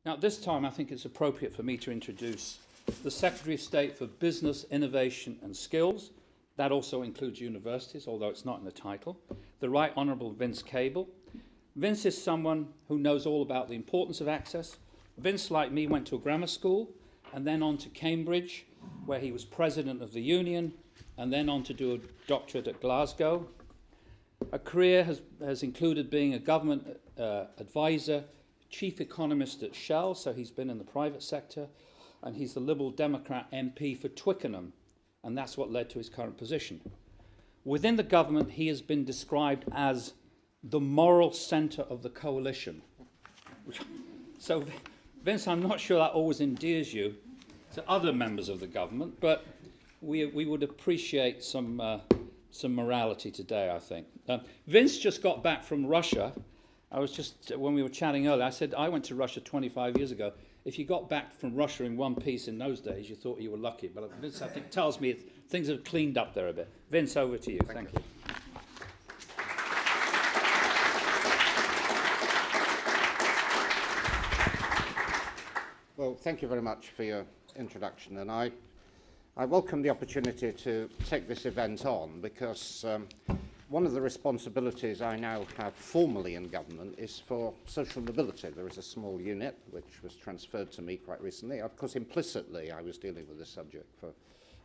Now, at this time, I think it's appropriate for me to introduce the Secretary of State for Business, Innovation and Skills. That also includes universities, although it's not in the title. The Right Honourable Vince Cable. Vince is someone who knows all about the importance of access. Vince, like me, went to a grammar school and then on to Cambridge, where he was president of the union, and then on to do a doctorate at Glasgow. A career has included being a government advisor, chief economist at Shell, so he's been in the private sector, and he's the Liberal Democrat MP for Twickenham, and that's what led to his current position. Within the government, he has been described as the moral centre of the coalition. So, Vince, I'm not sure that always endears you to other members of the government, but we would appreciate some morality today, I think. Vince just got back from Russia. When we were chatting earlier, I said, I went to Russia 25 years ago. If you got back from Russia in one piece in those days, you thought you were lucky. But Vince, I think, tells me things have cleaned up there a bit. Vince, over to you. Thank you. Well, thank you very much for your introduction, and I welcome the opportunity to take this event on because one of the responsibilities I now have formally in government is for social mobility. There is a small unit which was transferred to me quite recently. Of course, implicitly, I was dealing with this subject for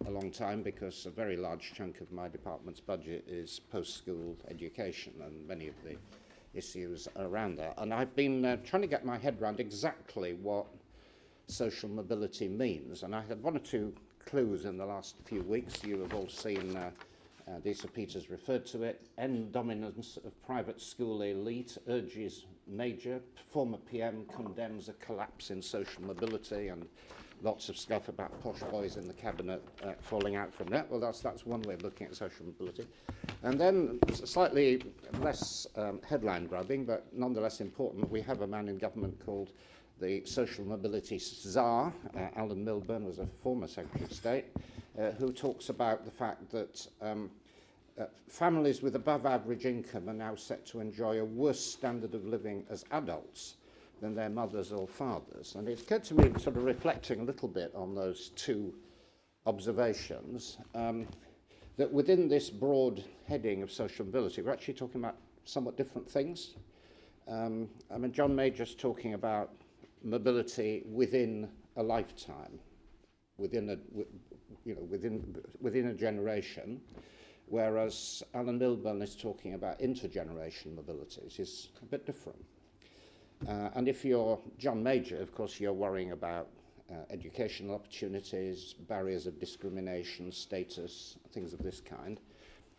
a long time because a very large chunk of my department's budget is post-school education and many of the issues around that. And I've been trying to get my head around exactly what social mobility means. And I had one or two clues in the last few weeks. You have all seen Lisa Peters referred to it. End dominance of private school elite urges major. Former PM condemns a collapse in social mobility, and lots of stuff about posh boys in the cabinet falling out from that. Well, that's one way of looking at social mobility. And then, slightly less headline grabbing, but nonetheless important, we have a man in government called the Social Mobility Czar. Alan Milburn was a former Secretary of State, who talks about the fact that families with above average income are now set to enjoy a worse standard of living as adults than their mothers or fathers. And it occurred to me, sort of reflecting a little bit on those two observations, that within this broad heading of social mobility, we're actually talking about somewhat different things. I mean, John Major's talking about mobility within a lifetime, within a generation, whereas Alan Milburn is talking about intergeneration mobilities. Is a bit different. And if you're John Major, of course, you're worrying about educational opportunities, barriers of discrimination, status, things of this kind.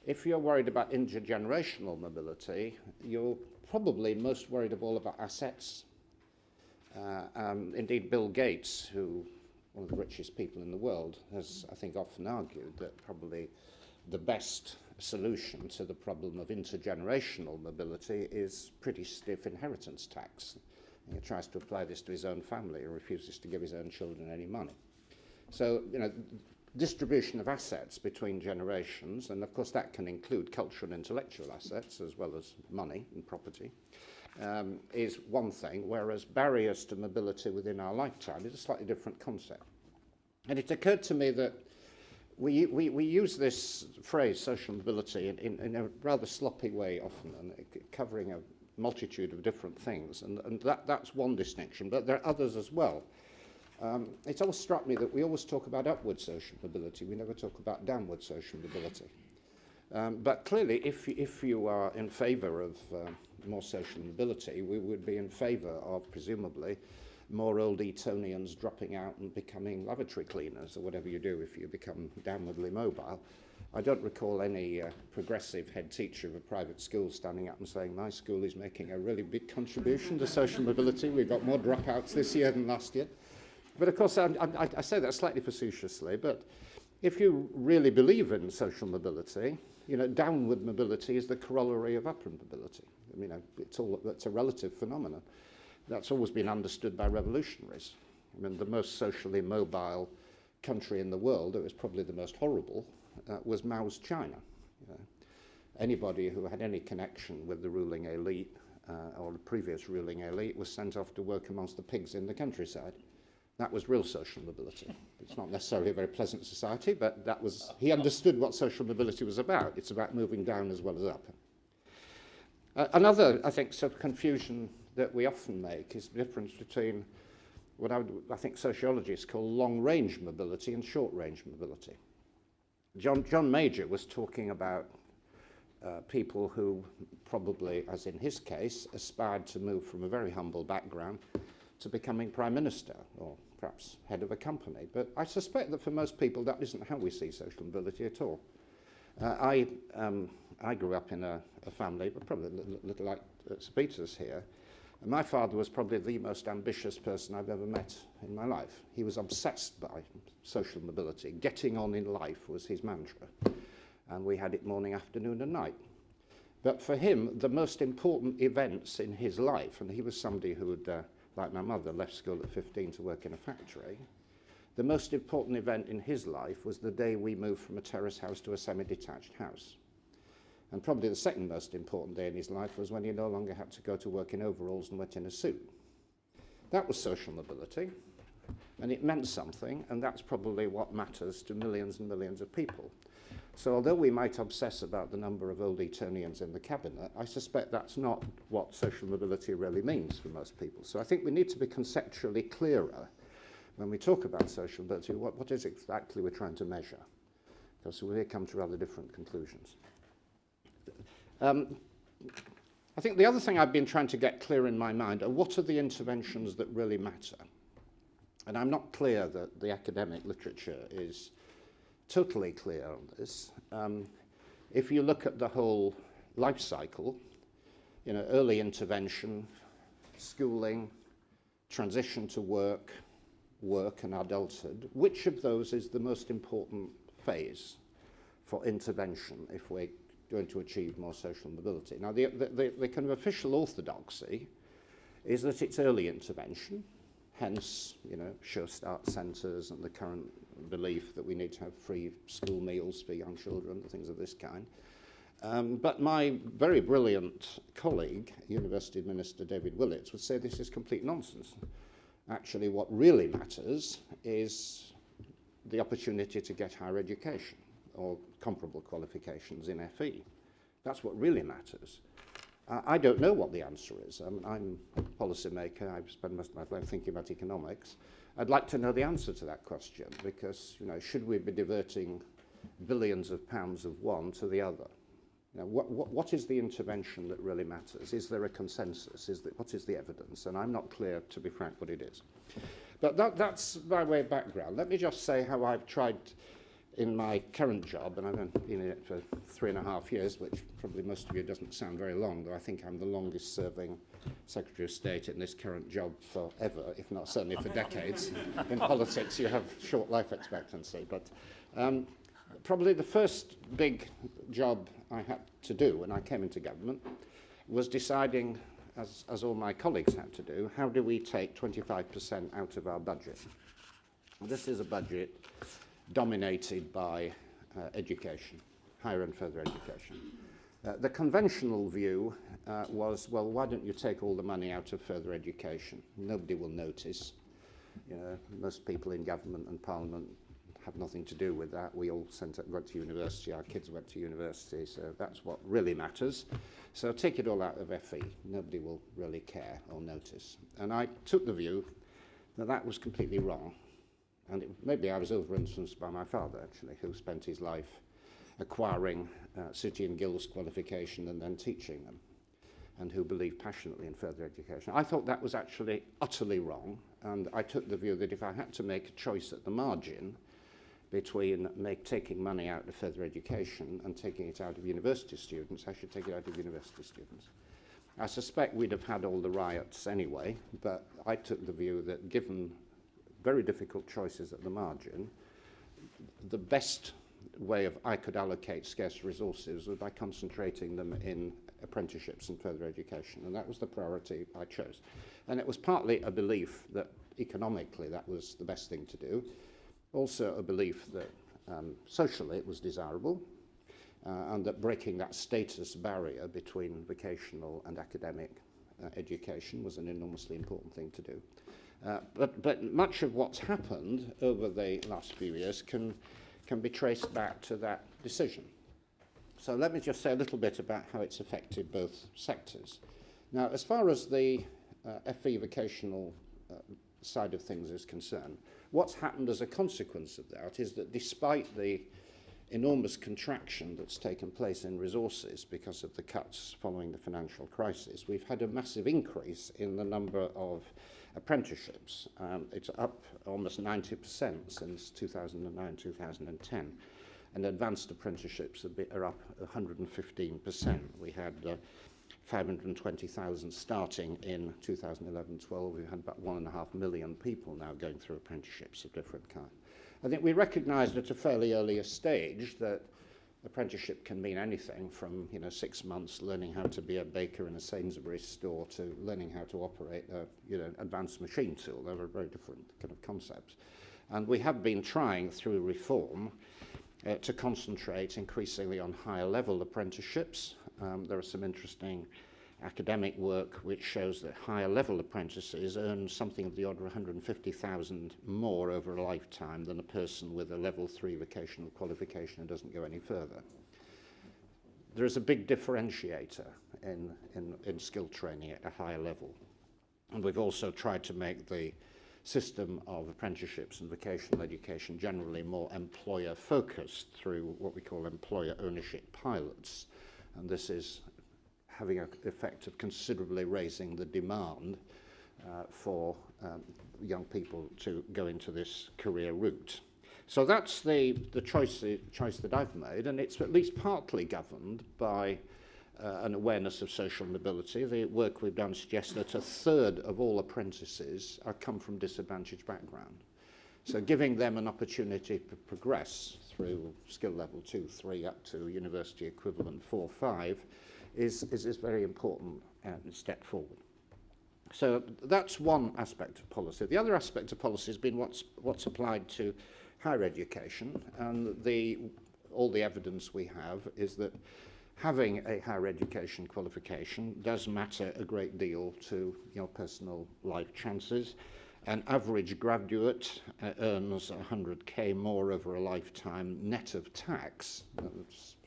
If you're worried about intergenerational mobility, you're probably most worried of all about assets. Indeed, Bill Gates, one of the richest people in the world, has, I think, often argued that probably the best solution to the problem of intergenerational mobility is pretty stiff inheritance tax. He tries to apply this to his own family and refuses to give his own children any money. So, distribution of assets between generations, and of course that can include cultural and intellectual assets as well as money and property, is one thing, whereas barriers to mobility within our lifetime is a slightly different concept. And it occurred to me that we use this phrase, social mobility, in a rather sloppy way often, and covering a multitude of different things, and that's one distinction, but there are others as well. It's always struck me that we always talk about upward social mobility, we never talk about downward social mobility. But clearly, if you are in favour of more social mobility, we would be in favour of, presumably, more old Etonians dropping out and becoming lavatory cleaners, or whatever you do if you become downwardly mobile. I don't recall any progressive head teacher of a private school standing up and saying, my school is making a really big contribution to social mobility. We've got more dropouts this year than last year. But of course, I say that slightly facetiously, but if you really believe in social mobility, downward mobility is the corollary of upward mobility. It's a relative phenomenon. That's always been understood by revolutionaries. The most socially mobile country in the world, it was probably the most horrible, was Mao's China. Anybody who had any connection with the ruling elite or the previous ruling elite was sent off to work amongst the pigs in the countryside. That was real social mobility. It's not necessarily a very pleasant society, but that was, he understood what social mobility was about. It's about moving down as well as up. Another, I think, sort of confusion that we often make is the difference between what I think sociologists call long-range mobility and short-range mobility. John Major was talking about people who probably, as in his case, aspired to move from a very humble background to becoming Prime Minister or perhaps head of a company. But I suspect that for most people that isn't how we see social mobility at all. I grew up in a family, but probably a little like Sir Peter's here. And my father was probably the most ambitious person I've ever met in my life. He was obsessed by social mobility. Getting on in life was his mantra. And we had it morning, afternoon and night. But for him, the most important events in his life, and he was somebody who had, like my mother, left school at 15 to work in a factory, the most important event in his life was the day we moved from a terrace house to a semi-detached house. And probably the second most important day in his life was when he no longer had to go to work in overalls and went in a suit. That was social mobility, and it meant something, and that's probably what matters to millions and millions of people. So although we might obsess about the number of old Etonians in the cabinet, I suspect that's not what social mobility really means for most people. So I think we need to be conceptually clearer when we talk about social mobility, what is exactly we're trying to measure, because we may come to rather different conclusions. I think the other thing I've been trying to get clear in my mind are what are the interventions that really matter. And I'm not clear that the academic literature is totally clear on this. If you look at the whole life cycle, you know, early intervention, schooling, transition to work and adulthood, which of those is the most important phase for intervention if we're going to achieve more social mobility? Now, the kind of official orthodoxy is that it's early intervention, hence, you know, sure start centres and the current belief that we need to have free school meals for young children, things of this kind. But my very brilliant colleague, University Minister David Willits, would say this is complete nonsense. Actually, what really matters is the opportunity to get higher education or comparable qualifications in FE. That's what really matters. I don't know what the answer is. I'm a policymaker. I've spent most of my life thinking about economics. I'd like to know the answer to that question because, you know, should we be diverting billions of pounds of one to the other? You know, what is the intervention that really matters? Is there a consensus? What is the evidence? And I'm not clear, to be frank, what it is. But that's by way of background. Let me just say how I've tried in my current job, and I've been in it for 3.5 years, which probably most of you doesn't sound very long, though I think I'm the longest serving Secretary of State in this current job forever, if not certainly for decades. In politics, you have short life expectancy. But probably the first big job I had to do when I came into government was deciding, as all my colleagues had to do, how do we take 25% out of our budget? This is a budget dominated by education, higher and further education. The conventional view was, well, why don't you take all the money out of further education? Nobody will notice. You know, most people in government and parliament have nothing to do with that. We all went to university, our kids went to university, so that's what really matters. So take it all out of FE. Nobody will really care or notice. And I took the view that that was completely wrong. And maybe I was over-influenced by my father, actually, who spent his life acquiring City and Guilds qualification and then teaching them, and who believed passionately in further education. I thought that was actually utterly wrong, and I took the view that if I had to make a choice at the margin between taking money out of further education and taking it out of university students, I should take it out of university students. I suspect we'd have had all the riots anyway, but I took the view that given very difficult choices at the margin, the best way I could allocate scarce resources was by concentrating them in apprenticeships and further education, and that was the priority I chose. And it was partly a belief that economically that was the best thing to do, also a belief that socially it was desirable, and that breaking that status barrier between vocational and academic education was an enormously important thing to do. But much of what's happened over the last few years can be traced back to that decision. So let me just say a little bit about how it's affected both sectors. Now, as far as the FE vocational side of things is concerned, what's happened as a consequence of that is that despite the enormous contraction that's taken place in resources because of the cuts following the financial crisis, we've had a massive increase in the number of apprenticeships. It's up almost 90% since 2009-2010. And advanced apprenticeships are up 115%. We had 520,000 starting in 2011-12. We've had about 1.5 million people now going through apprenticeships of different kinds. I think we recognised at a fairly earlier stage that apprenticeship can mean anything from 6 months learning how to be a baker in a Sainsbury's store to learning how to operate a advanced machine tool. They were very different kind of concepts. And we have been trying through reform to concentrate increasingly on higher level apprenticeships. There are some interesting academic work which shows that higher level apprentices earn something of the order of 150,000 more over a lifetime than a person with a level 3 vocational qualification and doesn't go any further. There is a big differentiator in skill training at a higher level. And we've also tried to make the system of apprenticeships and vocational education generally more employer focused through what we call employer ownership pilots. And this is having an effect of considerably raising the demand for young people to go into this career route. So that's the choice that I've made, and it's at least partly governed by an awareness of social mobility. The work we've done suggests that 1/3 of all apprentices come from disadvantaged background. So giving them an opportunity to progress through skill level 2, 3 up to university equivalent 4, 5 is very important step forward. So that's one aspect of policy. The other aspect of policy has been what's applied to higher education, and all the evidence we have is that having a higher education qualification does matter a great deal to your personal life chances. An average graduate earns 100k more over a lifetime net of tax,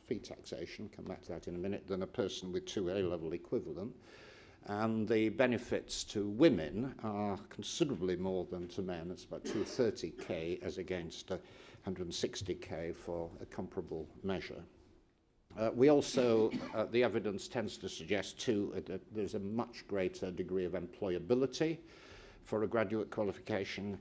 fee taxation, come back to that in a minute, than a person with 2 A-level equivalent. And the benefits to women are considerably more than to men. It's about 230k as against 160k for a comparable measure. We also, the evidence tends to suggest too that there's a much greater degree of employability for a graduate qualification.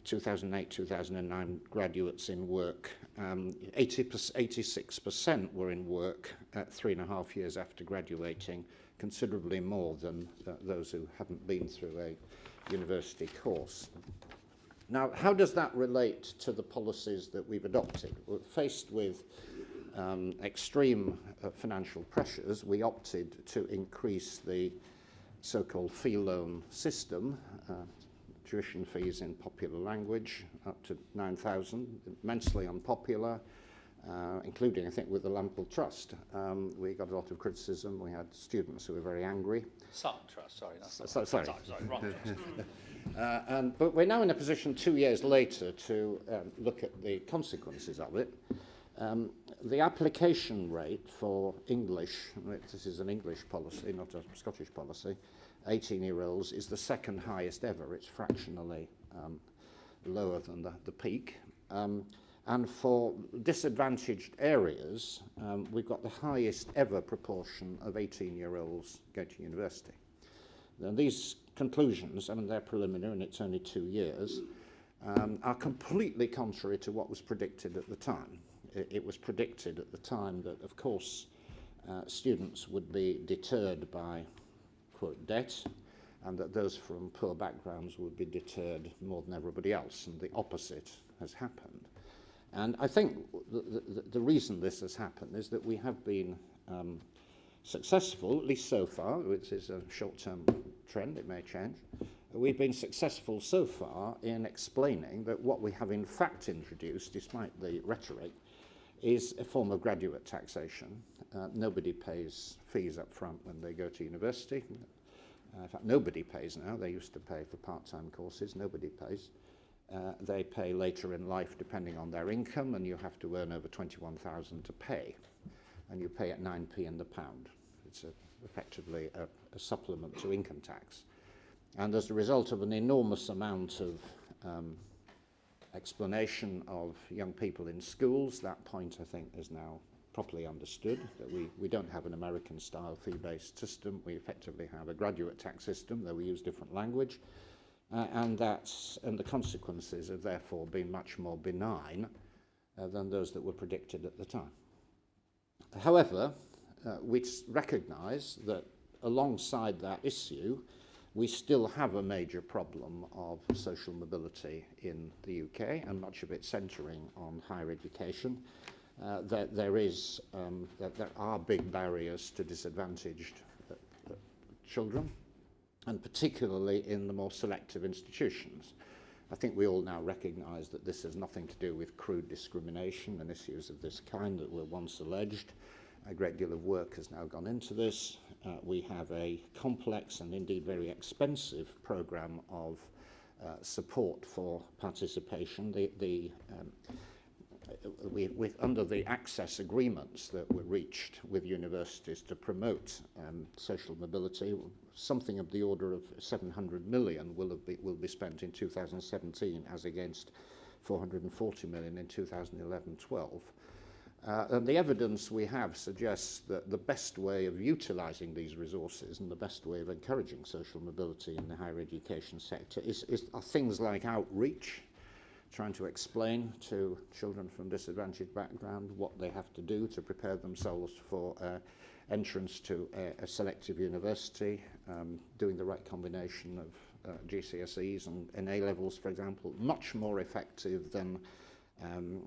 2008-2009 graduates in work, 86% were in work at 3.5 years after graduating, considerably more than those who hadn't been through a university course. Now, how does that relate to the policies that we've adopted? We're faced with extreme financial pressures. We opted to increase the so-called fee loan system, tuition fees in popular language, up to 9,000, immensely unpopular, including, I think, with the Lampel Trust. We got a lot of criticism. We had students who were very angry. Sutton Trust, sorry. Sorry, wrong trust. but we're now in a position 2 years later to look at the consequences of it. The application rate for English, this is an English policy, not a Scottish policy, 18-year-olds is the second highest ever. It's fractionally lower than the peak. And for disadvantaged areas, we've got the highest ever proportion of 18-year-olds going to university. Now, these conclusions, I mean, they're preliminary and it's only 2 years, are completely contrary to what was predicted at the time. It was predicted at the time that, of course, students would be deterred by, quote, debt, and that those from poor backgrounds would be deterred more than everybody else, and the opposite has happened. And I think the reason this has happened is that we have been successful, at least so far, which is a short-term trend, it may change. We've been successful so far in explaining that what we have in fact introduced, despite the rhetoric, is a form of graduate taxation. Nobody pays fees up front when they go to university. In fact, nobody pays now. They used to pay for part-time courses. Nobody pays. They pay later in life depending on their income, and you have to earn over 21,000 to pay. And you pay at 9p in the pound. It's effectively a supplement to income tax. And as a result of an enormous amount of explanation of young people in schools, that point, I think, is now properly understood, that we don't have an American-style fee-based system. We effectively have a graduate tax system, though we use different language, and the consequences have therefore been much more benign than those that were predicted at the time. However, we recognise that alongside that issue, we still have a major problem of social mobility in the UK, and much of it centring on higher education. That there are big barriers to disadvantaged children, and particularly in the more selective institutions. I think we all now recognise that this has nothing to do with crude discrimination and issues of this kind that were once alleged. A great deal of work has now gone into this. We have a complex and indeed very expensive programme of support for participation. Under the access agreements that were reached with universities to promote social mobility, something of the order of 700 million will be spent in 2017 as against 440 million in 2011-12. And the evidence we have suggests that the best way of utilising these resources and the best way of encouraging social mobility in the higher education sector are things like outreach, trying to explain to children from disadvantaged background what they have to do to prepare themselves for entrance to a selective university, doing the right combination of GCSEs and A-levels, for example, much more effective than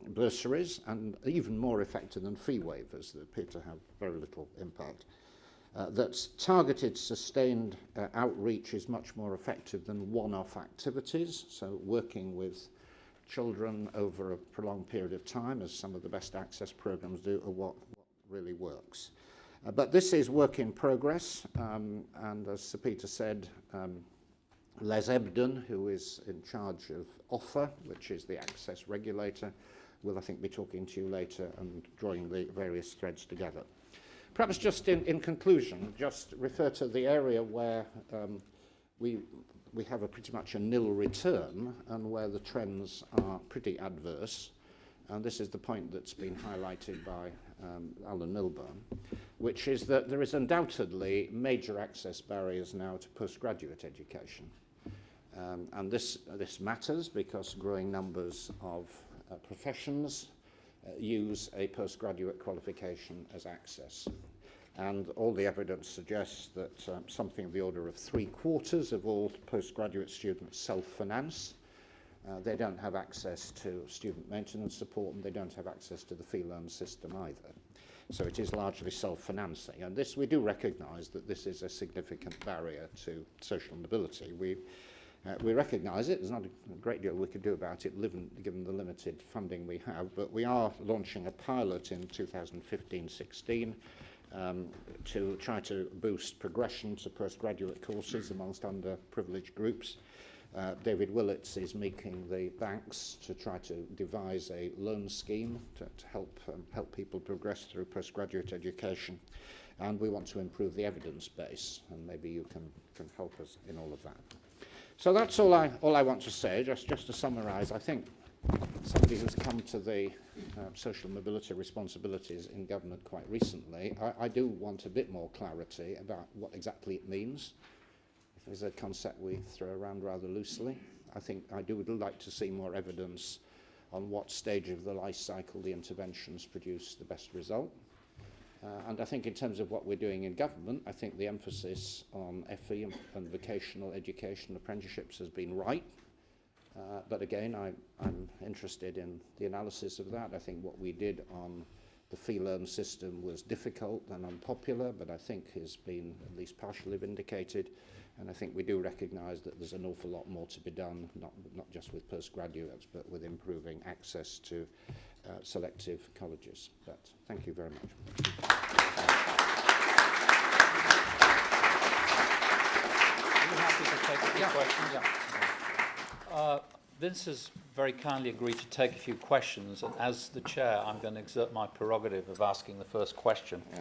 bursaries, and even more effective than fee waivers that appear to have very little impact. That targeted, sustained outreach is much more effective than one-off activities, so working with children over a prolonged period of time, as some of the best access programs do, are what really works. But this is work in progress, and as Sir Peter said, Les Ebden, who is in charge of OFFA, which is the access regulator, will, I think, be talking to you later and drawing the various threads together. Perhaps just in conclusion, just refer to the area where we have pretty much a nil return and where the trends are pretty adverse. And this is the point that's been highlighted by Alan Milburn, which is that there is undoubtedly major access barriers now to postgraduate education. And this matters because growing numbers of professions use a postgraduate qualification as access. And all the evidence suggests that something of the order of 3/4 of all postgraduate students self-finance. They don't have access to student maintenance support, and they don't have access to the fee loan system either. So it is largely self-financing. And this, we do recognise that this is a significant barrier to social mobility. We recognise it. There's not a great deal we could do about it, given the limited funding we have, but we are launching a pilot in 2015-16 to try to boost progression to postgraduate courses amongst underprivileged groups. David Willits is meeting the banks to try to devise a loan scheme to help people progress through postgraduate education, and we want to improve the evidence base, and maybe you can help us in all of that. So that's all I want to say. Just to summarise, I think somebody who's come to the social mobility responsibilities in government quite recently, I do want a bit more clarity about what exactly it means. It's a concept we throw around rather loosely. I think I would like to see more evidence on what stage of the life cycle the interventions produce the best result. And I think in terms of what we're doing in government, I think the emphasis on FE and vocational education apprenticeships has been right. But again, I'm interested in the analysis of that. I think what we did on the fee loan system was difficult and unpopular, but I think has been at least partially vindicated. And I think we do recognise that there's an awful lot more to be done, not just with postgraduates, but with improving access to selective colleges. But thank you very much. happy to take a few questions. Vince has very kindly agreed to take a few questions, and as the chair, I'm going to exert my prerogative of asking the first question. Yeah.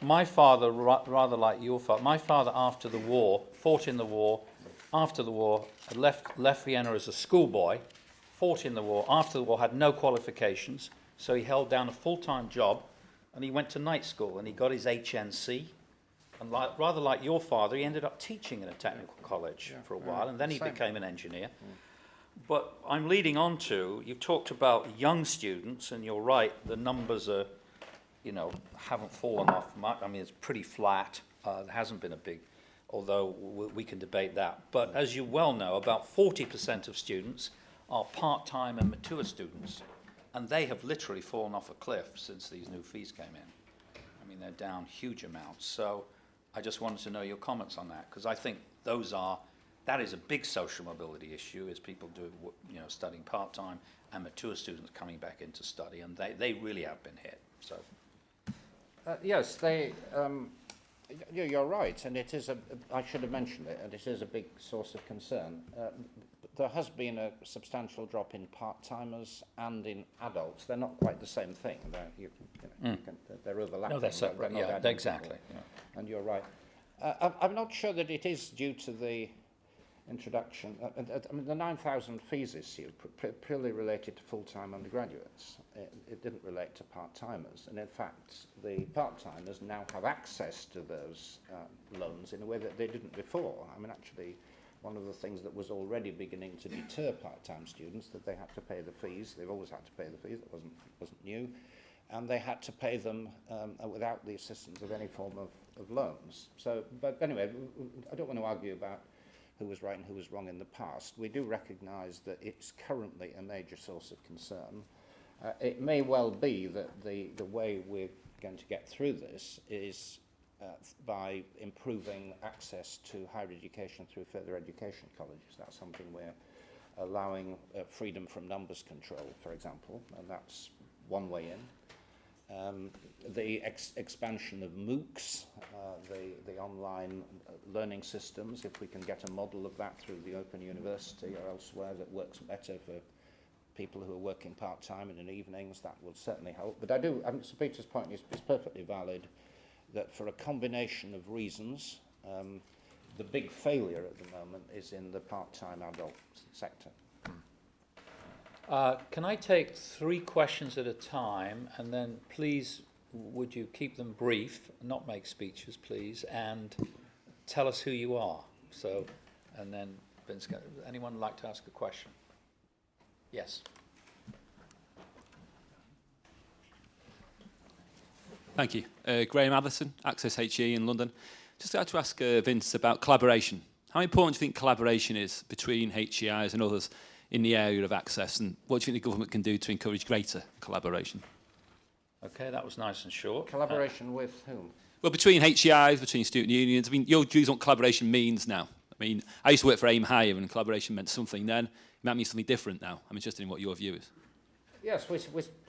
My father, rather like your father, my father after the war, fought in the war, after the war, had left Vienna as a schoolboy, fought in the war, after the war, had no qualifications, so he held down a full-time job, and he went to night school, and he got his HNC, and rather like your father, he ended up teaching in a technical college for a while, and then he became an engineer. But I'm leading on to, you've talked about young students, and you're right, the numbers are, haven't fallen off much. I mean, it's pretty flat. There hasn't been a big, although we can debate that. But as you well know, about 40% of students are part-time and mature students, and they have literally fallen off a cliff since these new fees came in. I mean, they're down huge amounts. So I just wanted to know your comments on that, because I think that is a big social mobility issue, is people studying part-time and mature students coming back into study, and they really have been hit. So, yes, you're right, and it is I should have mentioned it, and it is a big source of concern. There has been a substantial drop in part-timers and in adults. They're not quite the same thing. They're overlapping. No, they're separate. Yeah, exactly. Yeah. And you're right. I'm not sure that it is due to the introduction. I mean, the 9,000 fees issue purely related to full-time undergraduates. It didn't relate to part-timers. And in fact, the part-timers now have access to those loans in a way that they didn't before. I mean, actually, one of the things that was already beginning to deter part-time students, that they had to pay the fees. They've always had to pay the fees. That wasn't new. And they had to pay them without the assistance of any form of loans. So, but anyway, I don't want to argue about who was right and who was wrong in the past. We do recognise that it's currently a major source of concern. It may well be that the way we're going to get through this is by improving access to higher education through further education colleges. That's something we're allowing freedom from numbers control, for example, and that's one way in. The expansion of MOOCs, the online learning systems, if we can get a model of that through the Open University or elsewhere that works better for people who are working part-time and in evenings, that will certainly help. But Sir Peter's point is perfectly valid, that for a combination of reasons, the big failure at the moment is in the part-time adult sector. Can I take 3 questions at a time, and then please would you keep them brief, not make speeches, please, and tell us who you are. So, and then Vince, anyone like to ask a question? Yes. Thank you. Graham Atherton, Access HE in London. Just like to ask Vince about collaboration. How important do you think collaboration is between HEIs and others in the area of access, and what do you think the government can do to encourage greater collaboration? Okay, that was nice and short. Collaboration with whom? Well, between HEIs, between student unions. I mean, your views on what collaboration means now. I mean, I used to work for Aim Higher, and collaboration meant something then. It might mean something different now. I'm interested in what your view is. Yes, we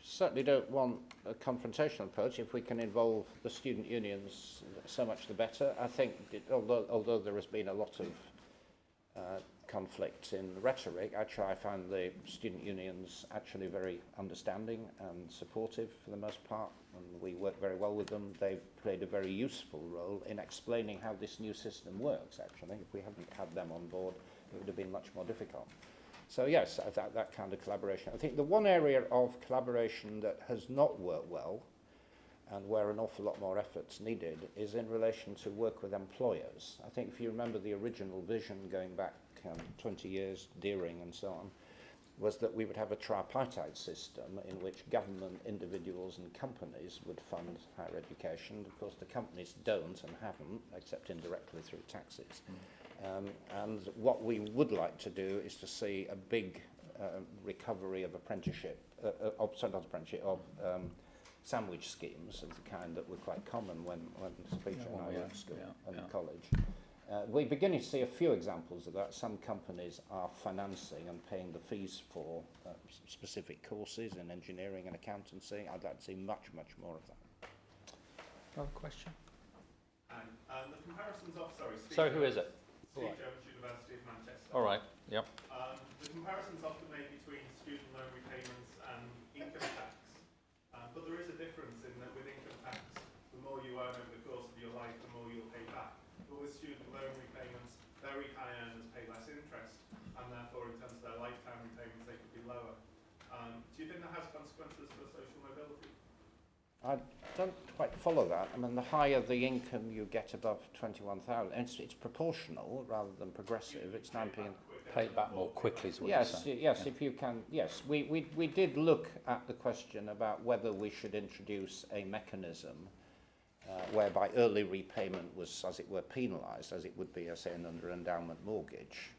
certainly don't want a confrontational approach. If we can involve the student unions, so much the better. I think, although there has been a lot of conflict in rhetoric, actually I find the student unions actually very understanding and supportive for the most part, and we work very well with them. They've played a very useful role in explaining how this new system works, actually. If we hadn't had them on board, it would have been much more difficult. So yes, that kind of collaboration. I think the one area of collaboration that has not worked well, and where an awful lot more effort's needed, is in relation to work with employers. I think if you remember the original vision going back 20 years, Deering and so on, was that we would have a tripartite system in which government, individuals and companies would fund higher education. Of course, the companies don't and haven't, except indirectly through taxes. And what we would like to do is to see a big recovery of apprenticeship, of sandwich schemes of the kind that were quite common when Peter and I were at school and college. We're beginning to see a few examples of that. Some companies are financing and paying the fees for specific courses in engineering and accountancy. I'd like to see much, much more of that. Another question? And the comparisons of, Sorry, who is it? Steve Jones, University of Manchester. All right. Yep. The comparisons often made between student loan repayments and income tax, but there is a difference in that with income tax, the more you earn over the course of your life, the more you'll pay back. But with student loan repayments, very high earners pay less interest, and therefore in terms of their lifetime repayments, they could be lower. Do you think that has consequences for social mobility? I don't quite follow that. I mean, the higher the income you get above 21,000, it's proportional rather than progressive. It's 9p. Pay it back more quickly is what Yes, you're saying. yes, if you can, yes. We did look at the question about whether we should introduce a mechanism whereby early repayment was, as it were, penalised, as it would be, say, under endowment mortgage.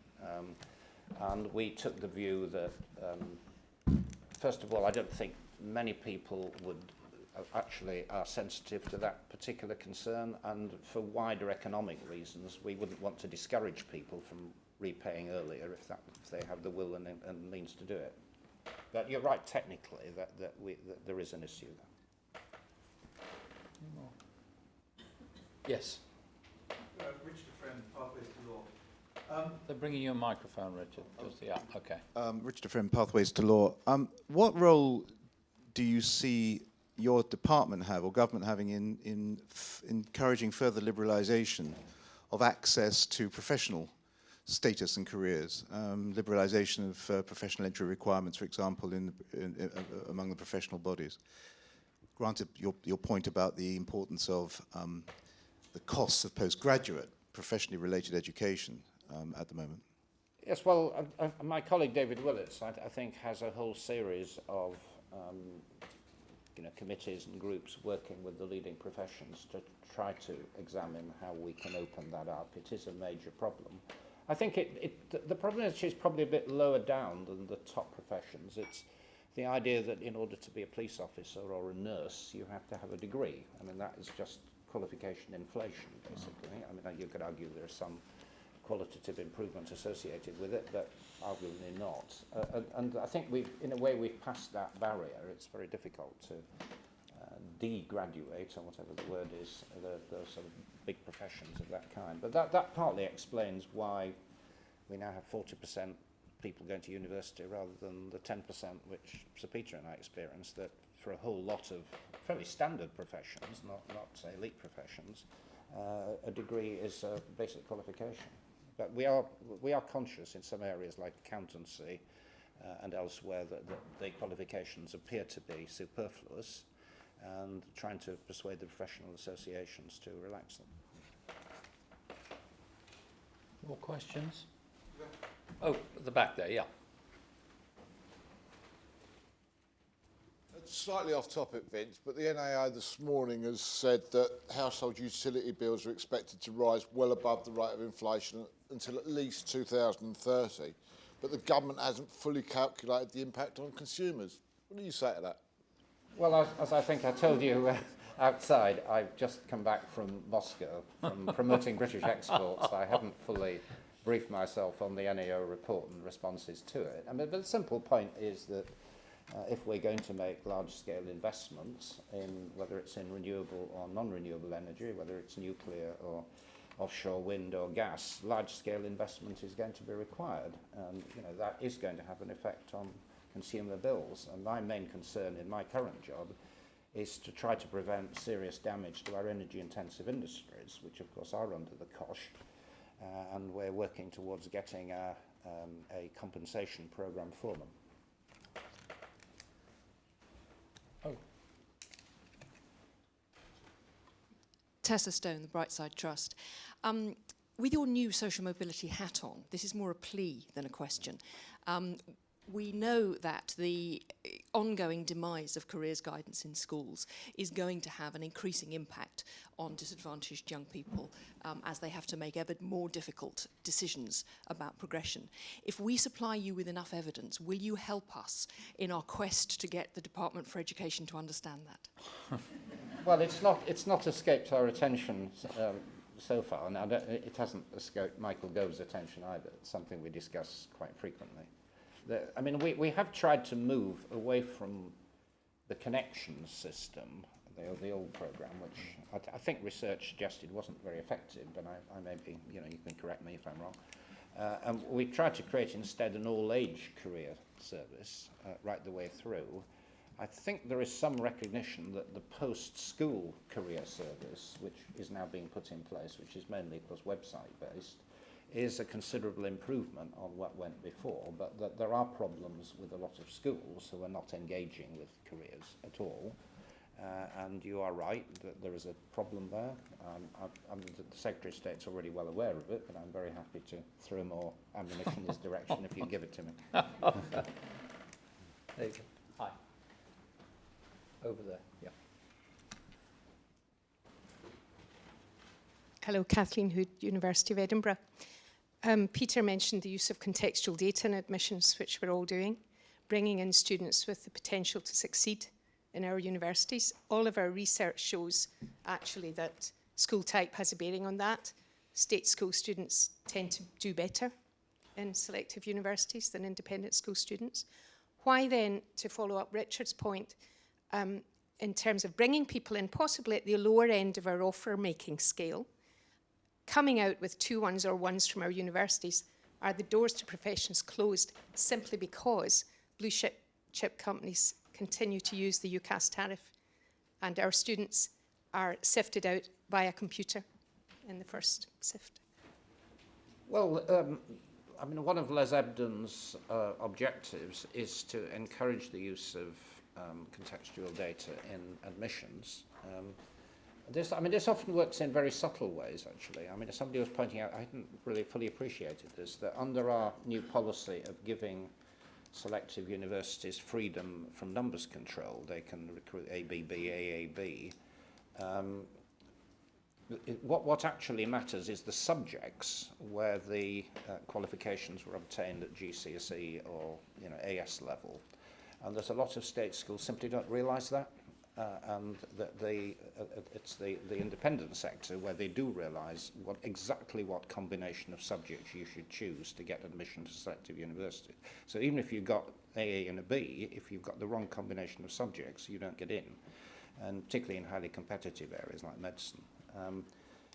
And we took the view that, first of all, I don't think many people would actually are sensitive to that particular concern, and for wider economic reasons, we wouldn't want to discourage people from repaying earlier if they have the will and means to do it. But you're right, technically, that there is an issue there. Yes. Richard Friend, Pathways to Law. They're bringing you a microphone, Richard. Just, yeah, okay. Richard Friend, Pathways to Law. What role do you see your department have, or government having, in encouraging further liberalisation of access to professional status and careers, liberalisation of professional entry requirements, for example, among the professional bodies? Granted, your point about the importance of the costs of postgraduate professionally related education at the moment. Yes, well, my colleague David Willits, I think, has a whole series of committees and groups working with the leading professions to try to examine how we can open that up. It is a major problem. I think the problem is it's probably a bit lower down than the top professions. It's the idea that in order to be a police officer or a nurse, you have to have a degree. I mean, that is just qualification inflation, basically. I mean, you could argue there is some qualitative improvement associated with it, but arguably not. And I think in a way, we've passed that barrier. It's very difficult to degraduate, or whatever the word is, those sort of big professions of that kind. But that partly explains why we now have 40% people going to university rather than the 10% which Sir Peter and I experienced, that for a whole lot of fairly standard professions, not say elite professions, a degree is a basic qualification. But we are conscious in some areas like accountancy and elsewhere that the qualifications appear to be superfluous, and trying to persuade the professional associations to relax them. More questions? Oh, at the back there, yeah. It's slightly off topic, Vince, but the NAO this morning has said that household utility bills are expected to rise well above the rate of inflation until at least 2030, but the government hasn't fully calculated the impact on consumers. What do you say to that? Well, as I think I told you outside, I've just come back from Moscow from promoting British exports. I haven't fully briefed myself on the NAO report and responses to it. I mean, but the simple point is that if we're going to make large-scale investments in whether it's in renewable or non-renewable energy, whether it's nuclear or offshore wind or gas, large-scale investment is going to be required, and that is going to have an effect on consumer bills. And my main concern in my current job is to try to prevent serious damage to our energy-intensive industries, which of course are under the cosh, and we're working towards getting a compensation programme for them. Tessa Stone, the Brightside Trust. With your new social mobility hat on, this is more a plea than a question. We know that the ongoing demise of careers guidance in schools is going to have an increasing impact on disadvantaged young people as they have to make ever more difficult decisions about progression. If we supply you with enough evidence, will you help us in our quest to get the Department for Education to understand that? Well, it's not escaped our attention so far, and it hasn't escaped Michael Gove's attention either. It's something we discuss quite frequently. I mean, we have tried to move away from the connections system, the old programme, which I think research suggested wasn't very effective, but I may be, you can correct me if I'm wrong. And we tried to create instead an all-age career service right the way through. I think there is some recognition that the post-school career service, which is now being put in place, which is mainly, of course, website-based, is a considerable improvement on what went before, but that there are problems with a lot of schools who are not engaging with careers at all. And you are right that there is a problem there. The Secretary of State's already well aware of it, but I'm very happy to throw more ammunition in his direction if you give it to me. There you go. Hi. Over there, yeah. Hello, Kathleen Hood, University of Edinburgh. Peter mentioned the use of contextual data in admissions, which we're all doing, bringing in students with the potential to succeed in our universities. All of our research shows actually that school type has a bearing on that. State school students tend to do better in selective universities than independent school students. Why then, to follow up Richard's point, in terms of bringing people in possibly at the lower end of our offer-making scale, coming out with 2-1s or 1s from our universities, are the doors to professions closed simply because blue chip companies continue to use the UCAS tariff and our students are sifted out by a computer in the first sift? Well, I mean, one of Les Ebden's objectives is to encourage the use of contextual data in admissions. This often works in very subtle ways, actually. I mean, somebody was pointing out, I hadn't really fully appreciated this, that under our new policy of giving selective universities freedom from numbers control, they can recruit ABB, AAB. What actually matters is the subjects where the qualifications were obtained at GCSE or AS level. And there's a lot of state schools simply don't realise that. And that it's the independent sector where they do realise exactly what combination of subjects you should choose to get admission to selective university. So even if you've got AA and a B, if you've got the wrong combination of subjects, you don't get in, and particularly in highly competitive areas like medicine.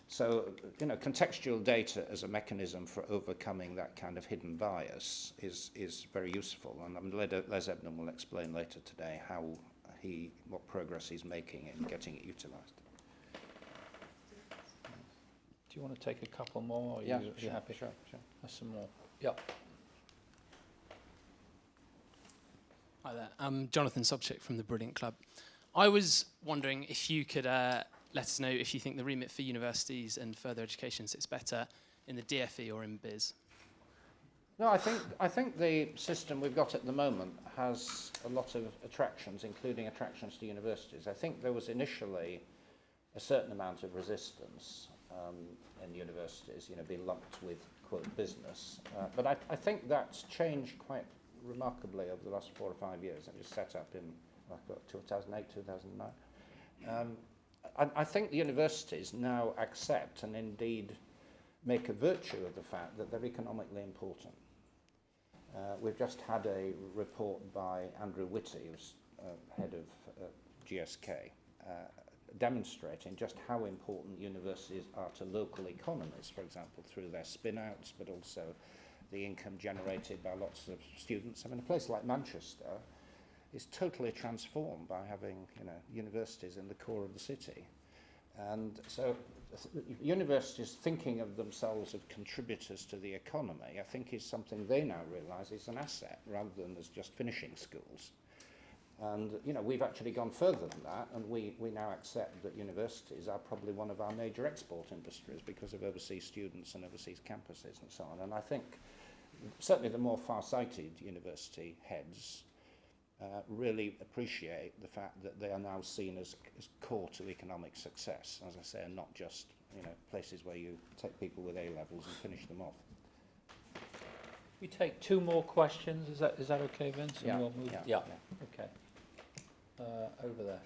So, contextual data as a mechanism for overcoming that kind of hidden bias is very useful, and Les Ebden will explain later today what progress he's making in getting it utilised. Do you want to take a couple more? Or Yeah, you happy? Sure. There's some more. Yep. Hi there. I'm Jonathan Sobchik from the Brilliant Club. I was wondering if you could let us know if you think the remit for universities and further education sits better in the DFE or in BIS. No, I think the system we've got at the moment has a lot of attractions, including attractions to universities. I think there was initially a certain amount of resistance in universities, being lumped with, quote, business. But I think that's changed quite remarkably over the last 4 or 5 years. It was set up in 2008, 2009. I think the universities now accept and indeed make a virtue of the fact that they're economically important. We've just had a report by Andrew Whitty, who's head of GSK, demonstrating just how important universities are to local economies, for example, through their spin-outs, but also the income generated by lots of students. I mean, a place like Manchester is totally transformed by having universities in the core of the city. And so universities thinking of themselves as contributors to the economy, I think, is something they now realise is an asset rather than as just finishing schools. And we've actually gone further than that, and we now accept that universities are probably one of our major export industries because of overseas students and overseas campuses and so on. And I think certainly the more far-sighted university heads really appreciate the fact that they are now seen as core to economic success, as I say, and not just places where you take people with A levels and finish them off. We take 2 more questions. Is that okay, Vince? And Yeah, we'll move. yeah. Okay. Over there.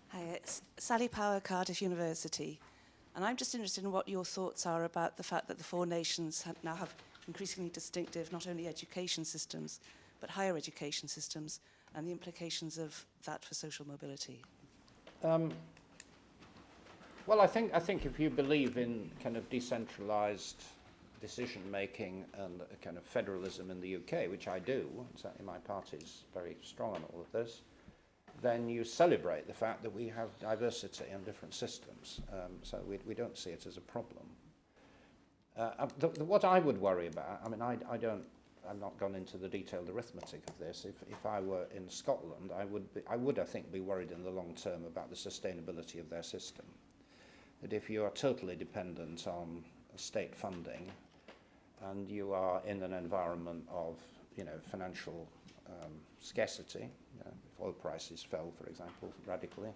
Hi, it's Sally Power, Cardiff University. And I'm just interested in what your thoughts are about the fact that the 4 nations now have increasingly distinctive not only education systems, but higher education systems, and the implications of that for social mobility. Well, I think if you believe in kind of decentralised decision making and a kind of federalism in the UK, which I do, and certainly my party is very strong on all of this, then you celebrate the fact that we have diversity and different systems. So we don't see it as a problem. What I would worry about, I mean, I've not gone into the detailed arithmetic of this. If I were in Scotland, I would, I think, be worried in the long term about the sustainability of their system. That if you are totally dependent on state funding and you are in an environment of, financial scarcity, if oil prices fell, for example, radically,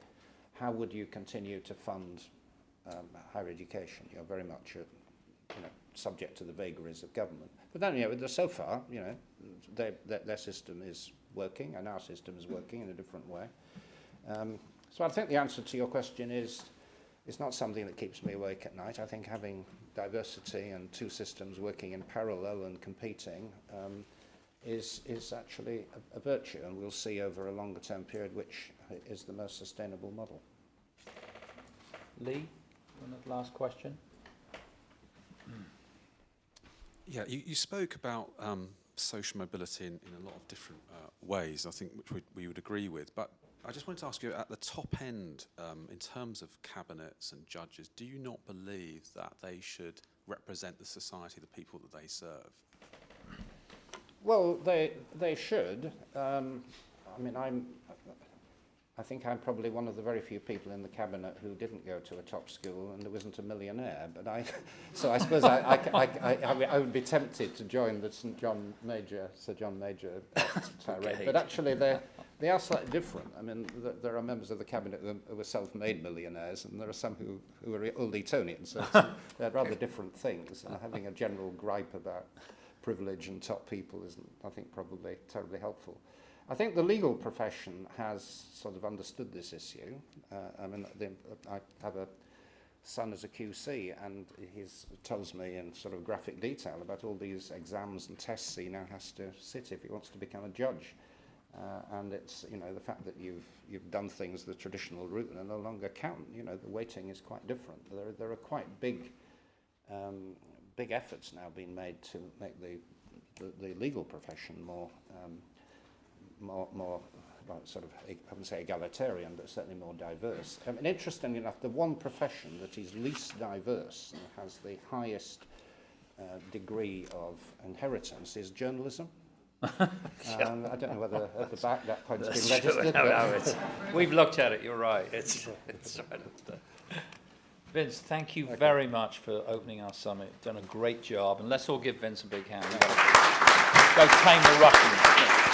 how would you continue to fund higher education? You're very much subject to the vagaries of government. But then, so far, their system is working, and our system is working in a different way. So I think the answer to your question is, it's not something that keeps me awake at night. I think having diversity and two systems working in parallel and competing is actually a virtue, and we'll see over a longer term period which is the most sustainable model. Lee, one last question. Yeah, you spoke about social mobility in a lot of different ways, I think, which we would agree with. But I just wanted to ask you, at the top end, in terms of cabinets and judges, do you not believe that they should represent the society, the people that they serve? Well, they should. I think I'm probably one of the very few people in the cabinet who didn't go to a top school and wasn't a millionaire. But so I suppose I would be tempted to join the Sir John Major tirade. But actually, they are slightly different. I mean, there are members of the cabinet who were self-made millionaires, and there are some who are old Etonians. So they're rather different things. And having a general gripe about privilege and top people isn't, I think, probably terribly helpful. I think the legal profession has sort of understood this issue. I have a son as a QC, and he tells me in sort of graphic detail about all these exams and tests he now has to sit if he wants to become a judge. And it's, the fact that you've done things the traditional route and no longer count. The weighting is quite different. There are quite big efforts now being made to make the legal profession more well, sort of, I wouldn't say egalitarian, but certainly more diverse. And interestingly enough, the one profession that is least diverse and has the highest degree of inheritance is journalism. I don't know whether at the back that point's been registered. No, we've looked at it, you're right. It's right up there. Vince, thank you very much for opening our summit. Done a great job. And let's all give Vince a big hand. Go tame the Russians.